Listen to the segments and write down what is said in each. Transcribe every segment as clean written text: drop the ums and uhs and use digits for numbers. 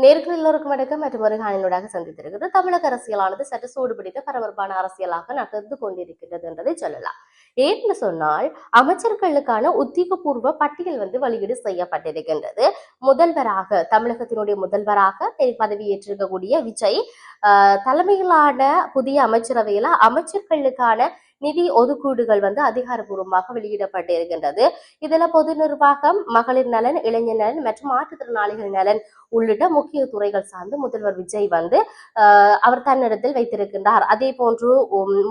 நேர்கள் எல்லோருக்கும் வணக்கம். மற்றும் ஒரு காணொலியாக சந்தித்திருக்கிறது. தமிழக அரசியலானது சற்று சூடுபிடித்த பரபரப்பான அரசியலாக நகர்ந்து கொண்டிருக்கிறது என்றதை சொல்லலாம். ஏன்னு சொன்னால், அமைச்சர்களுக்கான உத்தியோகபூர்வ பட்டியல் வெளியீடு செய்யப்பட்டிருக்கின்றது. முதல்வராக தமிழகத்தினுடைய முதல்வராக பதவியேற்றிருக்கக்கூடிய விஜய் தலைமையிலான புதிய அமைச்சரவையில அமைச்சர்களுக்கான நிதி ஒதுக்கீடுகள் அதிகாரப்பூர்வமாக வெளியிடப்பட்டிருக்கின்றது. இதுல பொது நிர்வாகம், மகளிர் நலன், இளைஞர் நலன் மற்றும் மாற்றுத்திறனாளிகள் நலன் உள்ளிட்ட முக்கிய துறைகள் சார்ந்து முதல்வர் விஜய் அவர் தன்னிடத்தில் வைத்திருக்கின்றார். அதே போன்று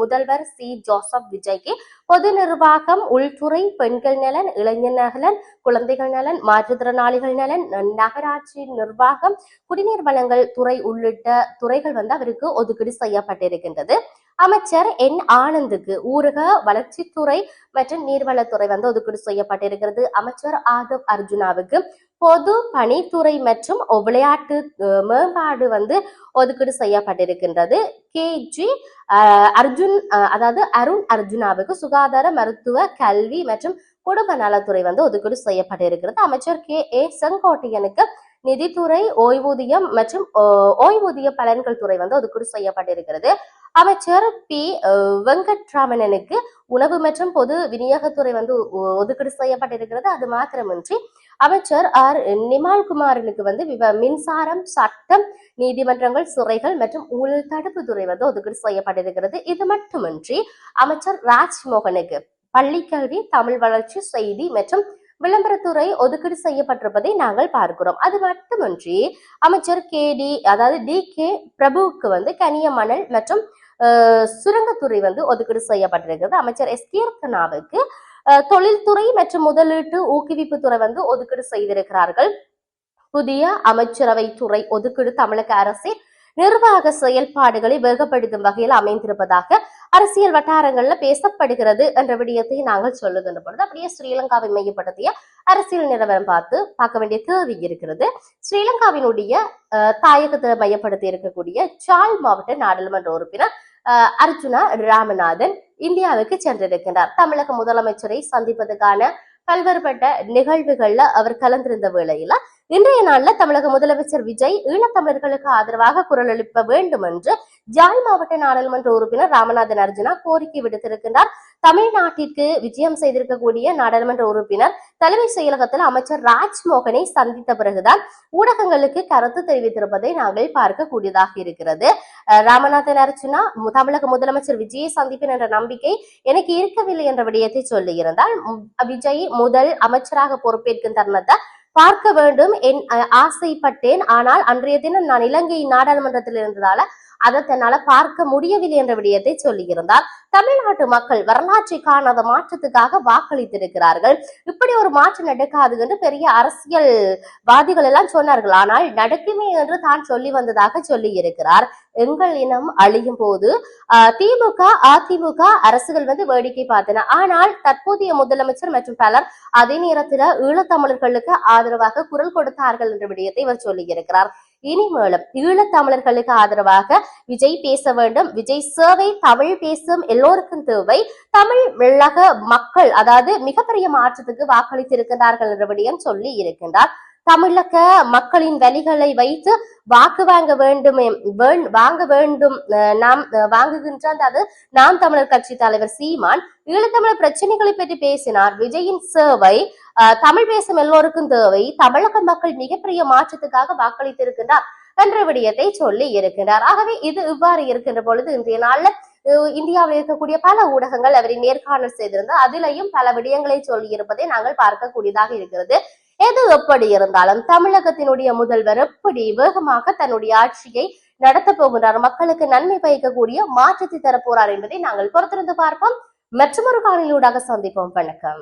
முதல்வர் சி ஜோசப் விஜய்க்கு பொது நிர்வாகம், உள்துறை, பெண்கள் நலன், இளைஞர் நலன், குழந்தைகள் நலன், மாற்றுத்திறனாளிகள் நலன், நகராட்சி நிர்வாகம், குடிநீர் வழங்கல் துறை உள்ளிட்ட துறைகள் அவருக்கு ஒதுக்கீடு செய்யப்பட்டிருக்கின்றது. அமைச்சர் என் ஆனந்துக்கு ஊரக வளர்ச்சித்துறை மற்றும் நீர்வளத்துறை ஒதுக்கீடு செய்யப்பட்டிருக்கிறது. அமைச்சர் ஆதவ் அர்ஜுனாவுக்கு பொது பணித்துறை மற்றும் விளையாட்டு மேம்பாடு ஒதுக்கீடு செய்யப்பட்டிருக்கின்றது. கே.ஜி. அர்ஜுன் அதாவது அருண் அர்ஜுனாவுக்கு சுகாதார, மருத்துவ, கல்வி மற்றும் குடும்ப நலத்துறை ஒதுக்கீடு செய்யப்பட்டிருக்கிறது. அமைச்சர் கே.ஏ. செங்கோட்டையனுக்கு நிதித்துறை, ஓய்வூதியம் மற்றும் ஓய்வூதிய பலன்கள் துறை ஒதுக்கீடு செய்யப்பட்டிருக்கிறது. அமைச்சர் பி வெங்கட்ராமனுக்கு உணவு மற்றும் பொது விநியோகத்துறை ஒதுக்கீடு செய்யப்பட்டிருக்கிறது. அது மாத்திரமின்றி அமைச்சர் ஆர் நிமால்குமாரனுக்கு மின்சாரம், சட்டம், நீதிமன்றங்கள், சிறைகள் மற்றும் ஊழல் தடுப்பு துறை ஒதுக்கீடு செய்யப்பட்டிருக்கிறது. இது மட்டுமின்றி அமைச்சர் ராஜ்மோகனுக்கு பள்ளிக்கல்வி, தமிழ் வளர்ச்சி, செய்தி மற்றும் விளம்பரத்துறை ஒதுக்கீடு செய்யப்பட்டிருப்பதை நாங்கள் பார்க்கிறோம். அது மட்டுமின்றி அமைச்சர் டி.கே. பிரபுவுக்கு கனியமணல் மற்றும் சுரங்கத்துறை ஒதுக்கீடு செய்யப்பட்டிருக்கிறது. அமைச்சர் எஸ். கீர்த்தனாவுக்கு தொழில்துறை மற்றும் முதலீட்டு ஊக்குவிப்பு துறை ஒதுக்கீடு செய்திருக்கிறார்கள். புதிய அமைச்சரவை துறை ஒதுக்கீடு தமிழக அரசின் நிர்வாக செயல்பாடுகளை வேகப்படுத்தும் வகையில் அமைந்திருப்பதாக அரசியல் வட்டாரங்கள்ல பேசப்படுகிறது என்ற விடயத்தை நாங்கள் சொல்லுகின்ற பொழுது அப்படியே ஸ்ரீலங்காவை மையப்படுத்திய அரசியல் நிலவரம் பார்க்க வேண்டிய தேவை இருக்கிறது. ஸ்ரீலங்காவினுடைய தாயகத்தை மையப்படுத்தி இருக்கக்கூடிய சால் மாவட்ட நாடாளுமன்ற உறுப்பினர் அர்ஜுனா ராமநாதன் இந்தியாவுக்கு சென்றிருக்கின்றார். தமிழக முதலமைச்சரை சந்திப்பதற்கான பல்வேறுபட்ட நிகழ்வுகள்ல அவர் கலந்திருந்த வேளையில இன்றைய நாள்ல தமிழக முதலமைச்சர் விஜய் ஈழத்தமிழர்களுக்கு ஆதரவாக குரல் எழுப்ப வேண்டும் என்று ஜாழ் மாவட்ட நாடாளுமன்ற உறுப்பினர் ராமநாதன் அர்ஜுனா கோரிக்கை விடுத்திருக்கின்றார். தமிழ்நாட்டிற்கு விஜயம் செய்திருக்கக்கூடிய நாடாளுமன்ற உறுப்பினர் தலைமை செயலகத்தில் அமைச்சர் ராஜ்மோகனை சந்தித்த பிறகுதான் ஊடகங்களுக்கு கருத்து தெரிவித்திருப்பதை நாங்கள் பார்க்கக்கூடியதாக இருக்கிறது. ராமநாதன் அர்ஜுனா தமிழக முதலமைச்சர் விஜயை சந்திப்பேன் என்ற நம்பிக்கை எனக்கு இருக்கவில்லை என்ற விடயத்தை சொல்லியிருந்தால் விஜய் முதல் அமைச்சராக பொறுப்பேற்கும் தருணத்தை பார்க்க வேண்டும் என் ஆசைப்பட்டேன். ஆனால் அன்றைய தினம் நான் இலங்கை நாடாளுமன்றத்தில் இருந்ததால அதை தன்னால பார்க்க முடியவில்லை என்ற விடயத்தை சொல்லியிருந்தார். தமிழ்நாட்டு மக்கள் வரலாற்றை காணாத மாற்றத்துக்காக வாக்களித்திருக்கிறார்கள். இப்படி ஒரு மாற்றம் நடக்காது என்று பெரிய அரசியல்வாதிகள் எல்லாம் சொன்னார்கள். ஆனால் நடக்குமே என்று தான் சொல்லி வந்ததாக சொல்லி இருக்கிறார். எங்கள் இனம் அழியும் போது திமுக, அதிமுக அரசுகள் வேடிக்கை பார்த்தன. ஆனால் தற்போதைய முதலமைச்சர் மற்றும் பலர் அதே நேரத்தில் ஈழத்தமிழர்களுக்கு ஆதரவாக குரல் கொடுத்தார்கள் என்ற விடயத்தை இவர் சொல்லி இருக்கிறார். இனிமேலும் ஈழத்தமிழர்களுக்கு ஆதரவாக விஜய் பேச வேண்டும். விஜய் சேவை தமிழ் பேசும் எல்லோருக்கும் தேவை. தமிழ் உள்ளக மக்கள் அதாவது மிகப்பெரிய மாற்றத்துக்கு வாக்களித்திருக்கிறார்கள் என்ற விடயம் சொல்லி இருக்கின்றார். தமிழக மக்களின் வலிகளை வைத்து வாக்கு வாங்க வேண்டும் நாம் வாங்குகின்ற அது நாம் தமிழர் கட்சி தலைவர் சீமான் ஈழத்தமிழர் பிரச்சனைகளை பற்றி பேசினார். விஜயின் சேவை தமிழ் பேசும் எல்லோருக்கும் தேவை. தமிழக மக்கள் மிகப்பெரிய மாற்றத்துக்காக வாக்களித்திருக்கின்றார் என்ற விடயத்தை சொல்லி இருக்கின்றார். ஆகவே இது இவ்வாறு இருக்கின்ற பொழுது இன்றைய நாள்ல இந்தியாவில் இருக்கக்கூடிய பல ஊடகங்கள் அவரை நேர்காணல் செய்திருந்தார். அதிலையும் பல விடயங்களை சொல்லி இருப்பதை நாங்கள் பார்க்கக்கூடியதாக இருக்கிறது. எது எப்படி இருந்தாலும் தமிழகத்தினுடைய முதல்வர் எப்படி வேகமாக தன்னுடைய ஆட்சியை நடத்த போகின்றார், மக்களுக்கு நன்மை பயக்கக்கூடிய மாற்றத்தை தரப்போறார் என்பதை நாங்கள் பொறுத்திருந்து பார்ப்போம். மற்றொரு காணொளியூடாக சந்திப்போம். வணக்கம்.